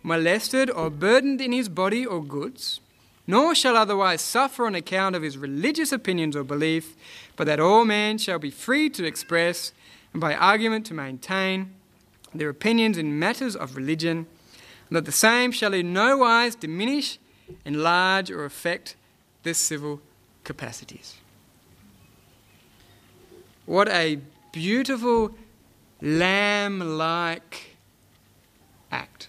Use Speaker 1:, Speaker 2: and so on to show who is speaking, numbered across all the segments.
Speaker 1: molested, or burdened in his body or goods, nor shall otherwise suffer on account of his religious opinions or belief, but that all men shall be free to express, and by argument to maintain, their opinions in matters of religion, and that the same shall in no wise diminish, enlarge, or affect their civil capacities. What a beautiful lamb-like act.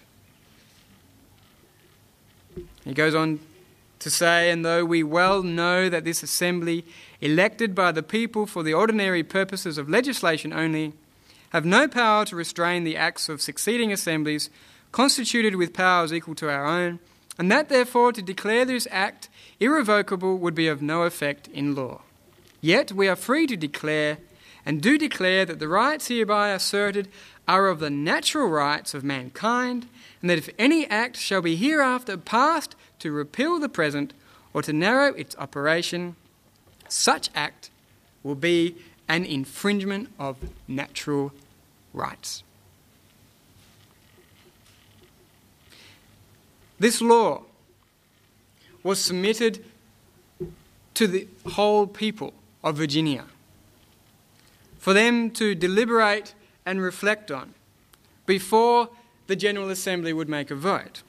Speaker 1: He goes on to say, and though we well know that this assembly, elected by the people for the ordinary purposes of legislation only, have no power to restrain the acts of succeeding assemblies constituted with powers equal to our own, and that therefore to declare this act irrevocable would be of no effect in law. Yet we are free to declare, and do declare, that the rights hereby asserted are of the natural rights of mankind, and that if any act shall be hereafter passed to repeal the present or to narrow its operation, such act will be an infringement of natural rights. This law was submitted to the whole people of Virginia for them to deliberate and reflect on before the General Assembly would make a vote.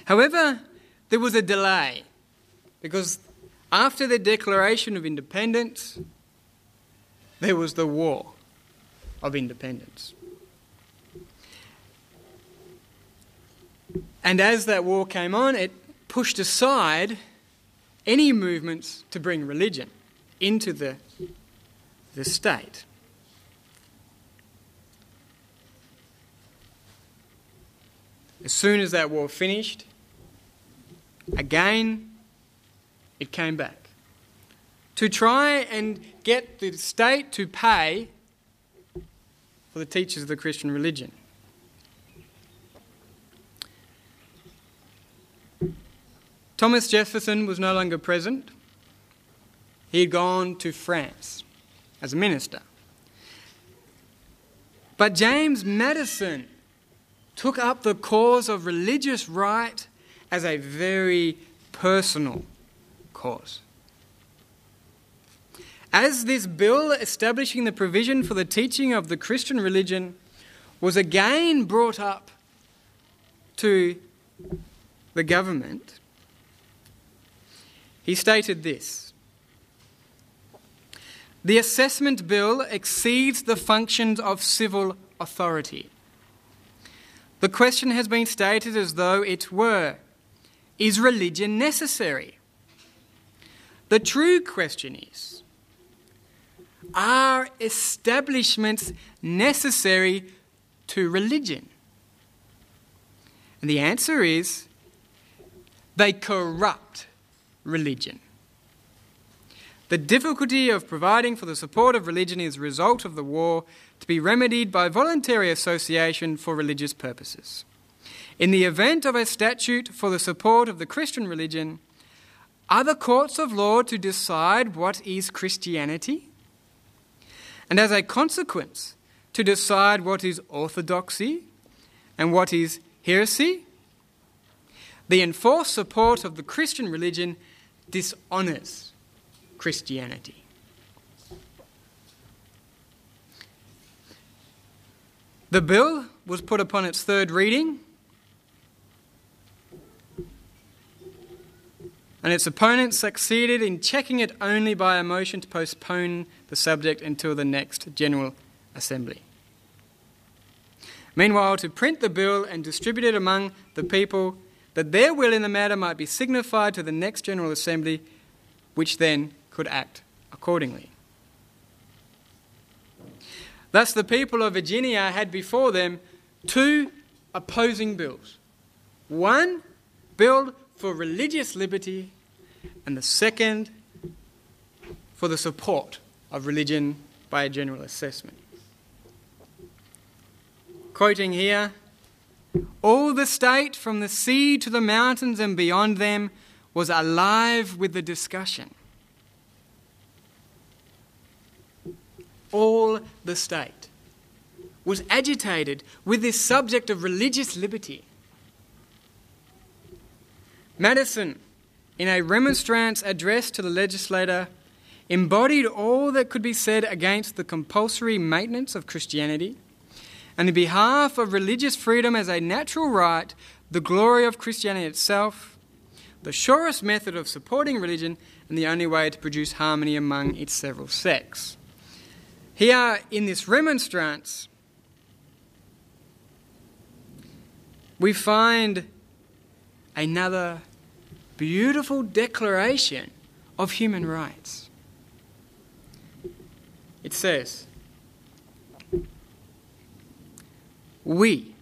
Speaker 1: However, there was a delay because after the Declaration of Independence, there was the War of Independence. And as that war came on, it pushed aside any movements to bring religion into the state. As soon as that war finished, again, it came back to try and get the state to pay for the teachers of the Christian religion. Thomas Jefferson was no longer present. He had gone to France as a minister. But James Madison took up the cause of religious right as a very personal cause. As this bill establishing the provision for the teaching of the Christian religion was again brought up to the government, he stated this: "The assessment bill exceeds the functions of civil authority. The question has been stated as though it were, is religion necessary? The true question is, are establishments necessary to religion? And the answer is, they corrupt religion. The difficulty of providing for the support of religion is a result of the war, to be remedied by voluntary association for religious purposes. In the event of a statute for the support of the Christian religion, are the courts of law to decide what is Christianity? And as a consequence, to decide what is orthodoxy and what is heresy? The enforced support of the Christian religion dishonours Christianity." The bill was put upon its third reading, and its opponents succeeded in checking it only by a motion to postpone the subject until the next General Assembly. Meanwhile, to print the bill and distribute it among the people, that their will in the matter might be signified to the next General Assembly, which then could act accordingly. Thus, the people of Virginia had before them two opposing bills. One bill for religious liberty, and the second for the support of religion by a general assessment. Quoting here, "All the state from the sea to the mountains and beyond them was alive with the discussion." All the state was agitated with this subject of religious liberty. Madison, in a remonstrance addressed to the legislator, embodied all that could be said against the compulsory maintenance of Christianity, and in behalf of religious freedom as a natural right, the glory of Christianity itself, the surest method of supporting religion, and the only way to produce harmony among its several sects. Here, in this remonstrance, we find another beautiful declaration of human rights. It says, "We,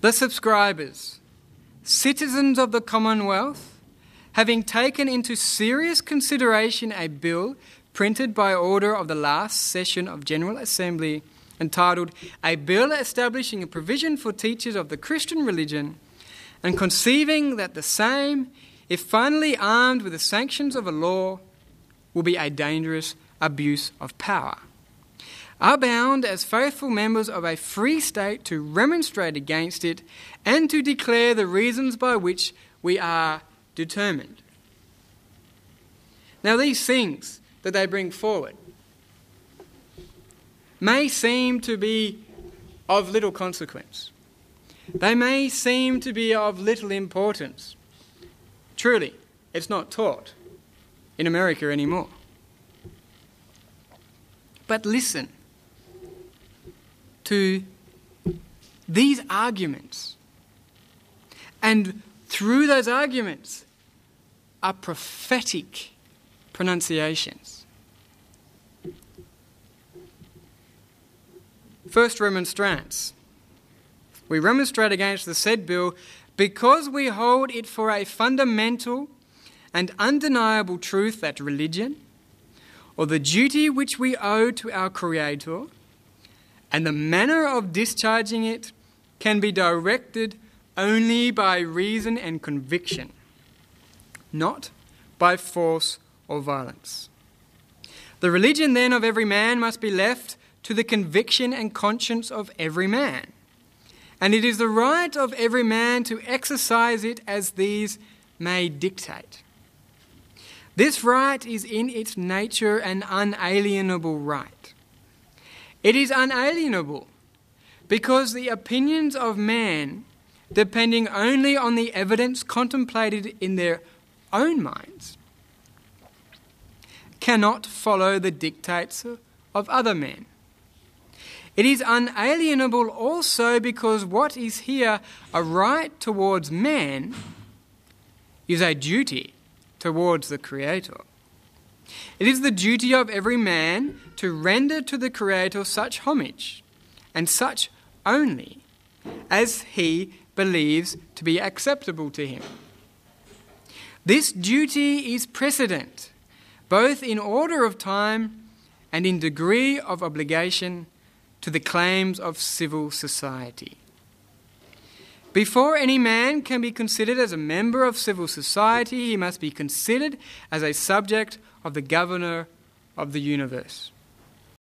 Speaker 1: the subscribers, citizens of the Commonwealth, having taken into serious consideration a bill printed by order of the last session of General Assembly, entitled A Bill Establishing a Provision for Teachers of the Christian Religion, and conceiving that the same, if finally armed with the sanctions of a law, will be a dangerous abuse of power, are bound as faithful members of a free state to remonstrate against it and to declare the reasons by which we are determined." Now, these things that they bring forward may seem to be of little consequence. They may seem to be of little importance. Truly, it's not taught in America anymore. But listen to these arguments. And through those arguments are prophetic pronunciations. First remonstrance. We remonstrate against the said bill because we hold it for a fundamental and undeniable truth that religion, or the duty which we owe to our Creator, and the manner of discharging it can be directed only by reason and conviction, not by force or violence. The religion then of every man must be left to the conviction and conscience of every man, and it is the right of every man to exercise it as these may dictate. This right is in its nature an unalienable right. It is unalienable because the opinions of man, depending only on the evidence contemplated in their own minds, cannot follow the dictates of other men. It is unalienable also because what is here a right towards man is a duty towards the Creator. It is the duty of every man to render to the Creator such homage, and such only, as he believes to be acceptable to him. This duty is precedent, both in order of time and in degree of obligation, to the claims of civil society. Before any man can be considered as a member of civil society, he must be considered as a subject of the governor of the universe.